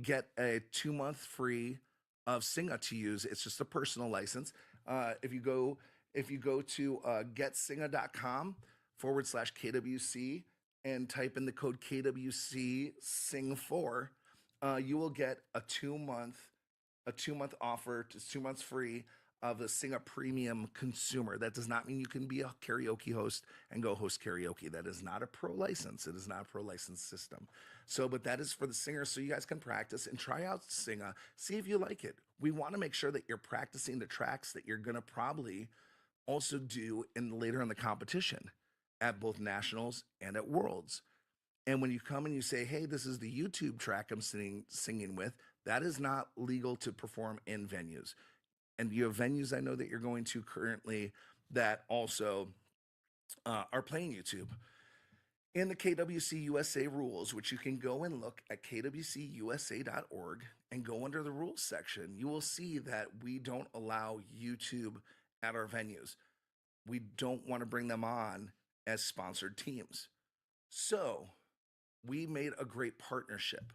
get a 2 month free of Singa to use. It's just a personal license. If you go to getsinga.com/KWC and type in the code KWC Sing 4, you will get a 2 month offer to 2 months free of a Sing a premium consumer. That does not mean you can be a karaoke host and go host karaoke. That is not a pro license. It is not a pro license system. So, but that is for the singers, so you guys can practice and try out Singa. See if you like it. We want to make sure that you're practicing the tracks that you're gonna probably also do in later in the competition at both nationals and at worlds. And when you come and you say, "Hey, this is the YouTube track I'm singing with," that is not legal to perform in venues. And you have venues I know that you're going to currently that also are playing YouTube. In the KWC USA rules, which you can go and look at kwcusa.org and go under the rules section, you will see that we don't allow YouTube at our venues. We don't want to bring them on as sponsored teams. So we made a great partnership,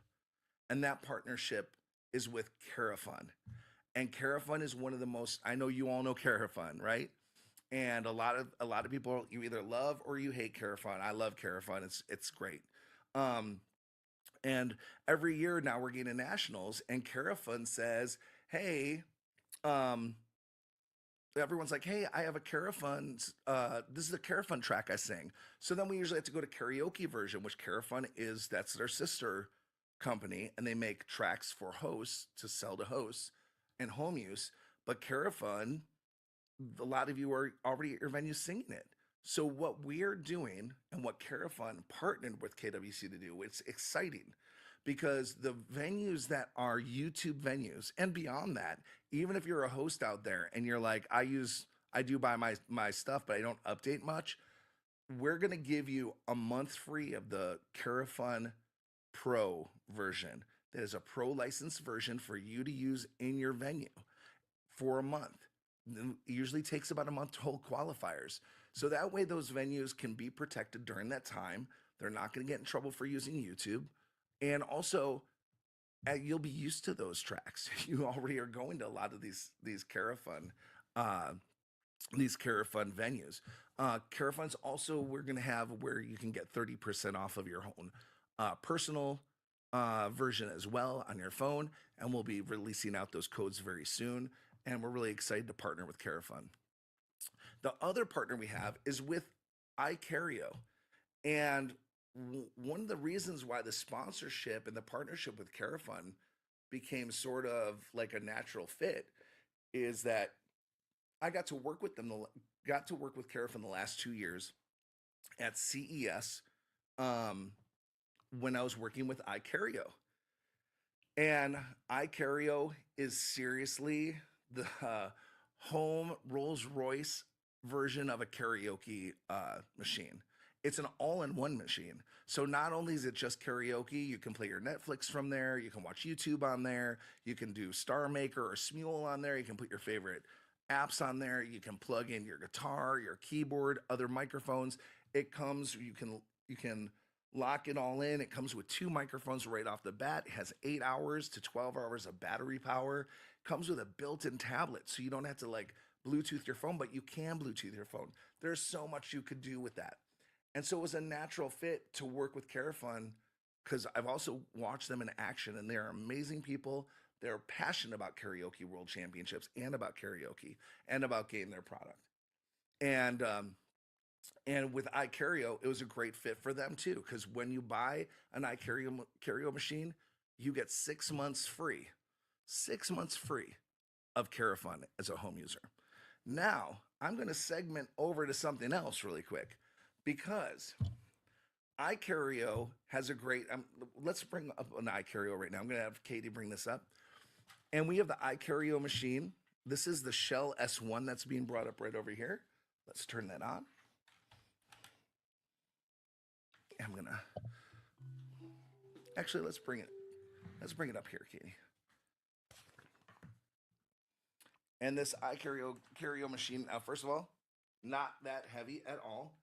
and that partnership is with Carafun. And Carafun is one of the most, I know you all know Carafun, right? And a lot of people, you either love or you hate Carafun. I love Carafun. It's great. Um, and every year now we're getting nationals, and Carafun says, "Hey, um, everyone's like, hey, I have a Carafun. This is a Carafun track I sing." So then we usually have to go to karaoke version, which Carafun is, that's their sister company, and they make tracks for hosts to sell to hosts and home use. But Carafun, a lot of you are already at your venue singing it. So what we're doing and what Carafun partnered with KWC to do, it's exciting because the venues that are YouTube venues and beyond that, even if you're a host out there and you're like, I do buy my stuff, but I don't update much, we're gonna give you a month free of the Carafun Pro version. That is a pro licensed version for you to use in your venue for a month. It usually takes about a month to hold qualifiers. So that way those venues can be protected during that time. They're not going to get in trouble for using YouTube. And also, you'll be used to those tracks. You already are going to a lot of uh, these Carafun venues. Carafun's also, we're going to have where you can get 30% off of your own personal version as well on your phone. And we'll be releasing out those codes very soon. And we're really excited to partner with Carafun. The other partner we have is with iKarao. And one of the reasons why the sponsorship and the partnership with Carafun became sort of like a natural fit is that I got to work with Carafun the last 2 years at CES um, when I was working with iKarao. And iKarao is seriously the home Rolls Royce version of a karaoke machine. It's an all in one machine. So not only is it just karaoke, you can play your Netflix from there, you can watch YouTube on there, you can do Star Maker or Smule on there, you can put your favorite apps on there, you can plug in your guitar, your keyboard, other microphones. You can lock it all in. It comes with two microphones right off the bat. It has 8 hours to 12 hours of battery power. Comes with a built-in tablet, so you don't have to like Bluetooth your phone, but you can Bluetooth your phone. There's so much you could do with that. And so it was a natural fit to work with Carafun because I've also watched them in action, and they're amazing people. They're passionate about karaoke world championships and about karaoke and about getting their product. And with iKarao, it was a great fit for them too, because when you buy an iKarao machine, you get 6 months free, 6 months free of Carafun as a home user. Now, I'm going to segment over to something else really quick because iKarao has a great. Let's bring up an iKarao right now. I'm going to have Katie bring this up. And we have the iKarao machine. This is the Shell S1 that's being brought up right over here. Let's turn that on. I'm gonna actually let's bring it up here, Katie. And this iKarao machine, now first of all, not that heavy at all.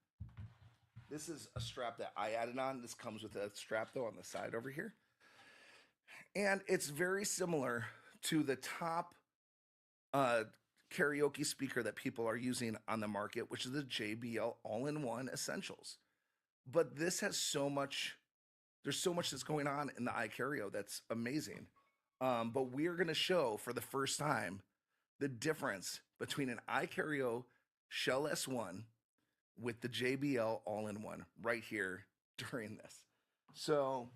This is a strap that I added on. This comes with a strap though on the side over here. And it's very similar to the top karaoke speaker that people are using on the market, which is the JBL All-in-One Essentials. But this has there's so much that's going on in the iKarao that's amazing. But we're going to show for the first time the difference between an iKarao Shell S1 with the JBL All-in-One right here during this. So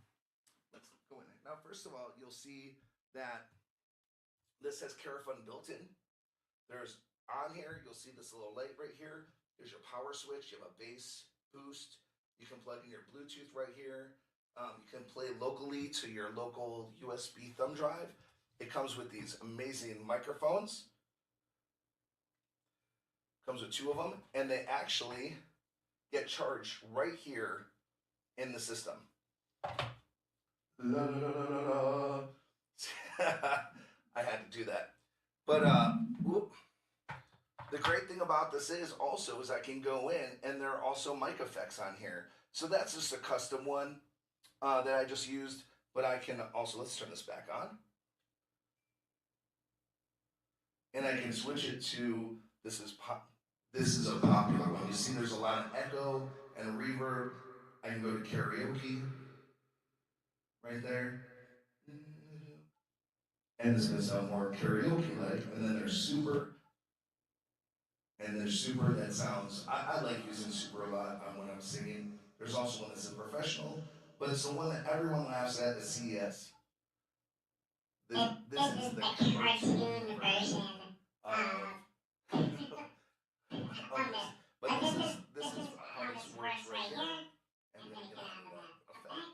let's go in. Now, first of all, you'll see that this has Carafun built in. There's on here, you'll see this little light right here. Here's your power switch. You have a bass boost. You can plug in your Bluetooth right here. You can play locally to your local USB thumb drive. It comes with these amazing microphones. Comes with 2 of them, and they actually get charged right here in the system. La, la, la, la, la. I had to do that. But the great thing about this is I can go in and there are also mic effects on here. So that's just a custom one that I just used. But I can also, let's turn this back on. And I can switch it to, this is a popular one. You see there's a lot of echo and reverb. I can go to karaoke right there. And it's going to sound more karaoke-like. And then there's super. And there's super that sounds, I like using super a lot when I'm singing. There's also one that's a professional, but it's the one that everyone laughs at CES. This is the cartoon version of this. But this is how this works right here. And we're going to get out of that effect.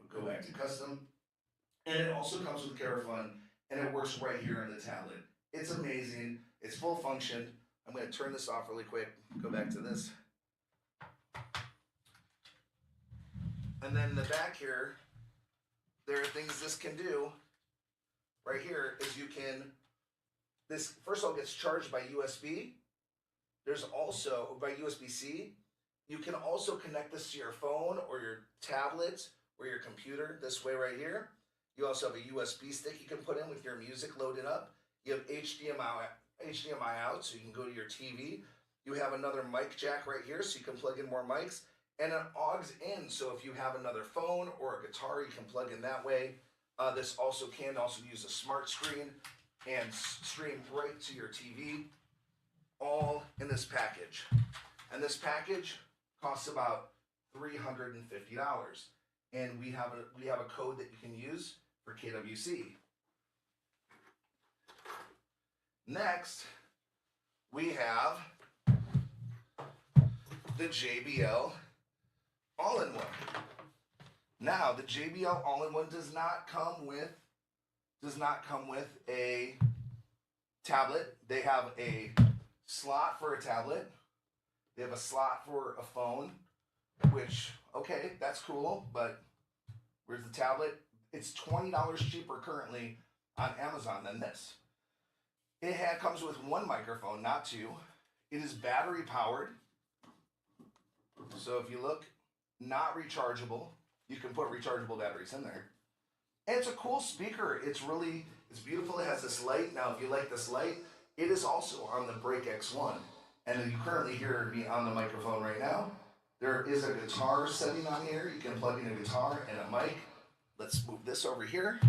Go back to custom. And it also comes with Carafun, and it works right here on the tablet. It's amazing. It's full function. I'm going to turn this off really quick. Go back to this. And then in the back here, there are things this can do. Right here is this first of all gets charged by USB. There's also, by USB-C, you can also connect this to your phone or your tablet or your computer this way right here. You also have a USB stick you can put in with your music loaded up. You have HDMI out, so you can go to your TV. You have another mic jack right here, so you can plug in more mics. And an aux in, so if you have another phone or a guitar, you can plug in that way. This also can use a smart screen and stream right to your TV, all in this package. And this package costs about $350. And we have a code that you can use for KWC. Next, we have the JBL All-in-One. Now, the JBL All-in-One does not come with a tablet. They have a slot for a tablet. They have a slot for a phone, which, okay, that's cool, but where's the tablet? It's $20 cheaper currently on Amazon than this. It comes with 1 microphone, not 2. It is battery powered. So if you look, not rechargeable. You can put rechargeable batteries in there. And it's a cool speaker. It's beautiful. It has this light. Now, if you like this light, it is also on the Break X1. And you currently hear me on the microphone right now. There is a guitar setting on here. You can plug in a guitar and a mic. Let's move this over here.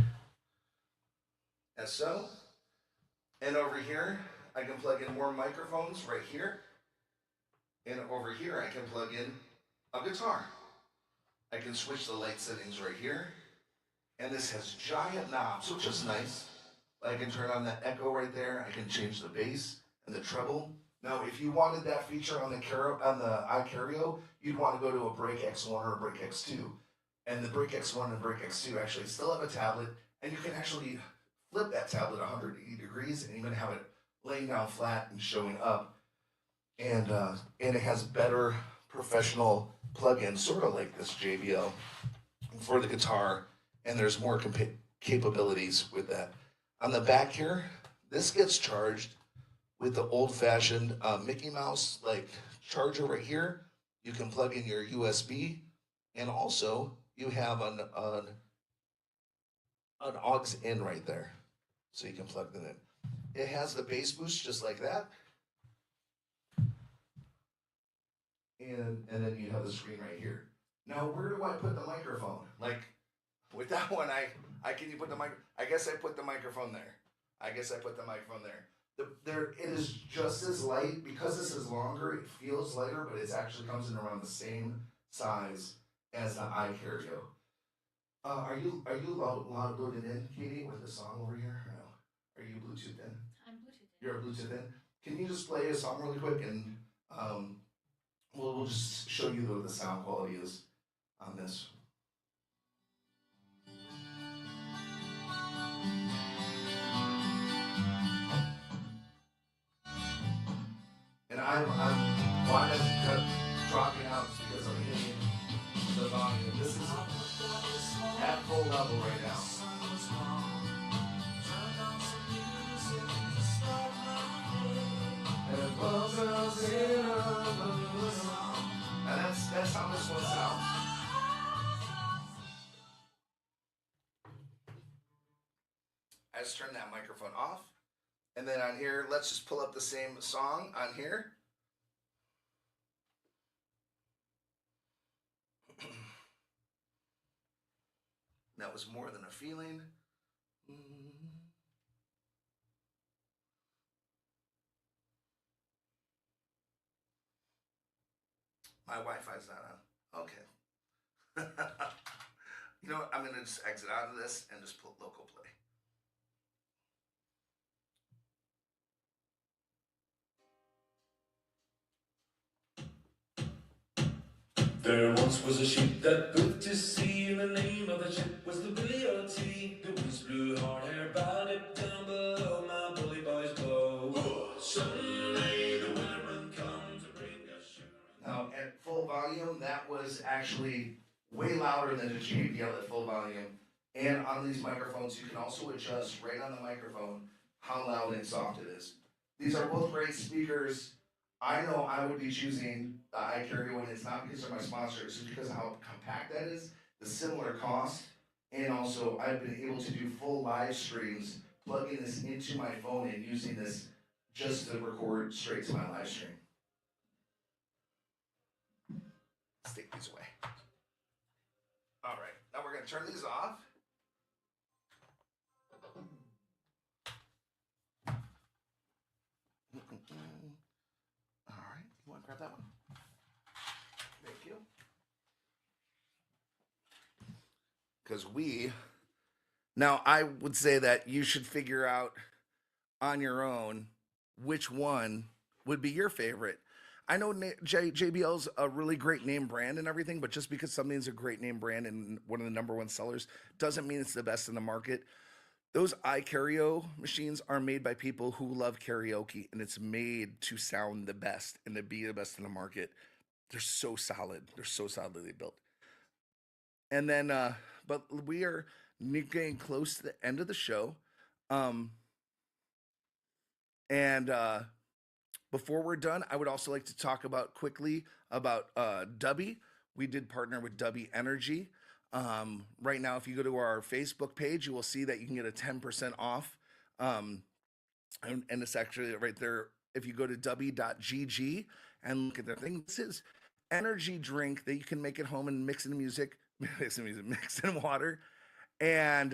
As so. And over here, I can plug in more microphones right here. And over here, I can plug in a guitar. I can switch the light settings right here. And this has giant knobs, which is nice. I can turn on that echo right there. I can change the bass and the treble. Now, if you wanted that feature on the iKarao, you'd want to go to a Break X1 or a Break X2. And the Break X1 and Break X2 actually still have a tablet, and you can actually flip that tablet 180 degrees and even have it laying down flat and showing up. And it has better professional plugins, sort of like this JBL for the guitar, and there's more capabilities with that. On the back here, this gets charged with the old-fashioned Mickey Mouse like charger right here. You can plug in your USB, and also you have an aux in right there, so you can plug that in. It has the bass boost just like that, and then you have the screen right here. Now, where do I put the microphone? Like with that one, I can you put the mic? I guess I put the microphone there. I guess I put the microphone there. There, it is just as light because this is longer. It feels lighter, but it actually comes in around the same size as the iKarao. Are you loaded in, Katie, with the song over here? Or no. Are you Bluetooth in? I'm Bluetooth in. You're a Bluetooth in. Can you just play a song really quick and um, we'll just show you what the sound quality is on this. And I'm why I'm dropping out is because I'm hitting the volume. This is at full level right now. And that's how this one sounds. I just turned that microphone off. And then on here, let's just pull up the same song on here. That was More Than a Feeling. My Wi-Fi's not on. Okay. You know what? I'm gonna just exit out of this and just put local play. There once was a ship that put to sea, and the name of the ship was the Billy O.T. The winds blew hard, hair bowed it down below, my bully boys blow. Someday the winter will come to bring us sugar. Now, at full volume, that was actually way louder than the JBL at full volume. And on these microphones, you can also adjust right on the microphone how loud and soft it is. These are both great speakers. I know I would be choosing the iKarao, and it's not because of my sponsor, it's just because of how compact that is, the similar cost, and also I've been able to do full live streams, plugging this into my phone and using this just to record straight to my live stream. Let's take these away. All right, now we're gonna turn these off. All right, you want to grab that one? Thank you. Because now I would say that you should figure out on your own which one would be your favorite. I know JBL's a really great name brand and everything, but just because something's a great name brand and one of the number one sellers doesn't mean it's the best in the market. Those iKarao machines are made by people who love karaoke, and it's made to sound the best and to be the best in the market. They're so solid. They're so solidly built. And then, but we are getting close to the end of the show. Um, and Before we're done, I would also like to talk about quickly about Dubby. We did partner with Dubby Energy. Right now, if you go to our Facebook page, you will see that you can get a 10% off. And it's actually right there. If you go to dubby.gg and look at their thing, this is energy drink that you can make at home and mix in music, mix in water. And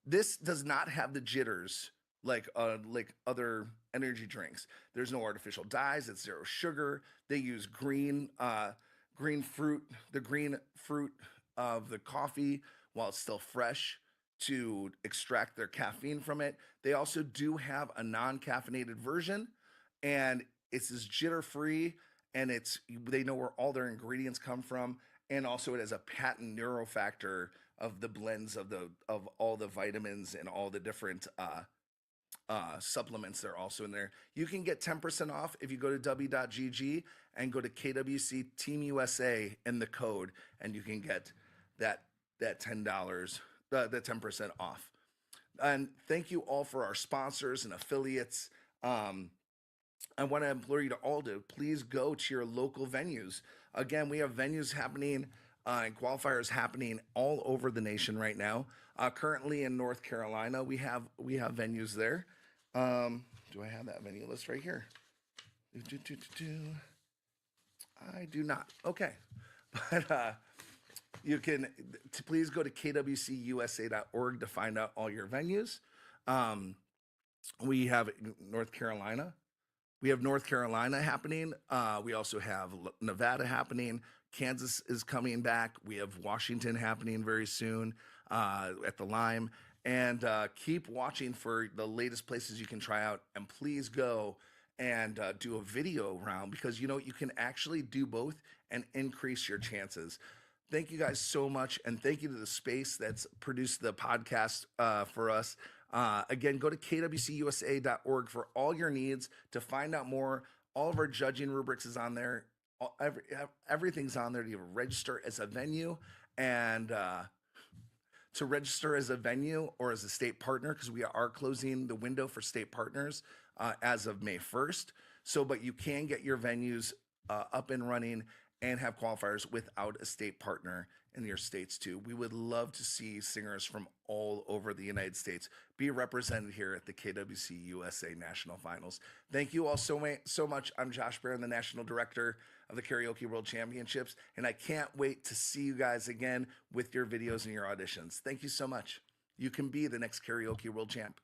this does not have the jitters like other energy drinks. There's no artificial dyes. It's zero sugar. They use green fruit, the green fruit of the coffee while it's still fresh to extract their caffeine from it. They also do have a non-caffeinated version, and it's as jitter free, and they know where all their ingredients come from, and also it has a patent neurofactor of the blends of all the vitamins and all the different supplements that are also in there. You can get 10% off if you go to w.gg and go to KWC Team USA in the code, and you can get that $10, the 10% off. And thank you all for our sponsors and affiliates. I want to implore you to all to please go to your local venues. Again, we have venues happening and qualifiers happening all over the nation right now. Currently in North Carolina, we have venues there. Do I have that venue list right here? I do not. Okay, but you can please go to kwcusa.org to find out all your venues. We have North Carolina. We have North Carolina happening. We also have Nevada happening. Kansas is coming back. We have Washington happening very soon at the Lime. And keep watching for the latest places you can try out. And please go and do a video round, because you can actually do both and increase your chances. Thank you guys so much. And thank you to the space that's produced the podcast for us. Again, go to kwcusa.org for all your needs to find out more. All of our judging rubrics is on there. Everything's on there to register as a venue, and to register as a venue or as a state partner, because we are closing the window for state partners as of May 1st. But you can get your venues up and running and have qualifiers without a state partner in your states too. We would love to see singers from all over the United States be represented here at the KWC USA National Finals. Thank you all so much. I'm Josh Baron, the National Director of the Karaoke World Championships, and I can't wait to see you guys again with your videos and your auditions. Thank you so much. You can be the next Karaoke World Champ.